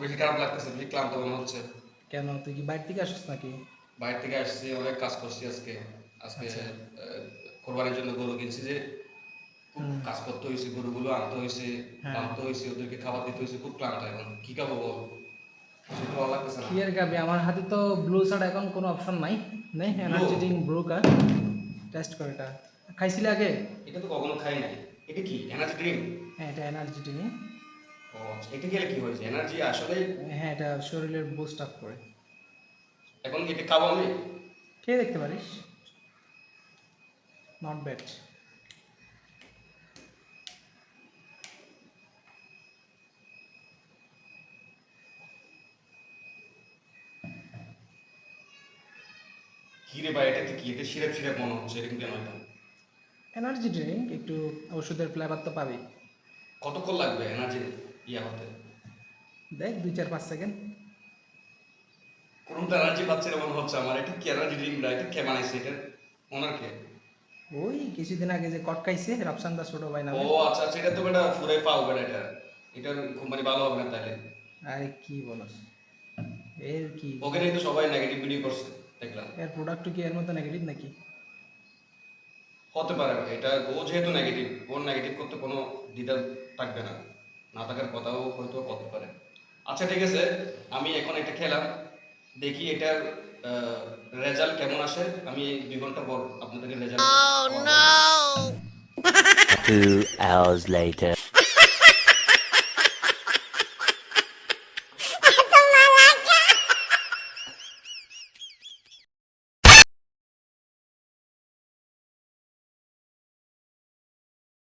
বেশি খারাপ লাগতেছে, বেশি ক্লান্ত মনে হচ্ছে। কেন, তুই কি বাইরে থেকে আসছিস নাকি? বাইরে থেকে আসছি, অনেক কাজ করছি আজকে। আজকে আচ্ছা। কোরবানির জন্য গরু কিনছি যে, খুব হুম। কাজ করতে হয়েছে, গরুগুলো আনতে হয়েছে, হ্যাঁ। বাঁধতে হয়েছে, ওদেরকে খাবার দিতে হয়েছে, খুব ক্লান্ত এখন। কি খাবো বল? কিছু তো ভালো লাগতেছে না। কি আর খাবি, আমার হাতে তো ব্লু ছাড়া এখন কোনো অপশন নাই। নে ব্লু? এনার্জি ড্রিঙ্ক ব্রু কা, টেস্ট করে এটা। খাইছিলে আগে? এটা তো কখনো খাই নাই। এটা কি এনার্জি ড্রিঙ্ক? হ্যাঁ, এটা এনার্জি ড্রিঙ্ক। ও আচ্ছা, এটা খেলে কি হয়েছে? এনার্জি আসলে? হ্যাঁ, এটা শরীরের বুস্ট আপ করে। এখন কি এটা খাবো আমি? খেয়ে দেখতে পারিস, নট ব্যাড। কি রে ভাই, এটা কি? এটা সিরাপ সিরাপ মনে হচ্ছে, এরকম কেন এটা? এনার্জি ড্রিঙ্ক একটু ওষুধের ফ্লেভার তো পাবি। কতক্ষণ লাগবে এনার্জি ইয়া হতে? দেখ 2-4-5 সেকেন্ড। কোনো তো এনার্জি পাচ্ছি না মনে হচ্ছে আমার। এটা কি এনার্জি ড্রিঙ্ক? এটা কে বানাইছে এটা? ওনার কে? ওই কিছুদিন আগে যে কট খাইছে রাফসান্দা ছোট ভাই ও নামে। আচ্ছা আচ্ছা, এটা তো বেটা ফুরাই পাও বেটা এটা। এটার কোম্পানি ভালো হবে না তাহলে। আরে কি বলস, এর কি, ওকে নিয়ে তো সবাই নেগেটিভ ভিডিও করছে, দেখলাম। এর প্রোডাক্ট কি এর মতো নেগেটিভ নাকি? হতে পারে ভাই, এটা ও যেহেতু নেগেটিভ, ওর নেগেটিভ করতে কোনো দ্বিধা থাকবে না, না থাকার কথাও হয়তো করতে পারে। আচ্ছা ঠিক আছে, আমি এখন এটা খেলাম, দেখি এটার রেজাল্ট কেমন আসে। আমি 2 ঘন্টা পর আপনাদেরকে রেজাল্ট আবার বলবো। 2 hours later.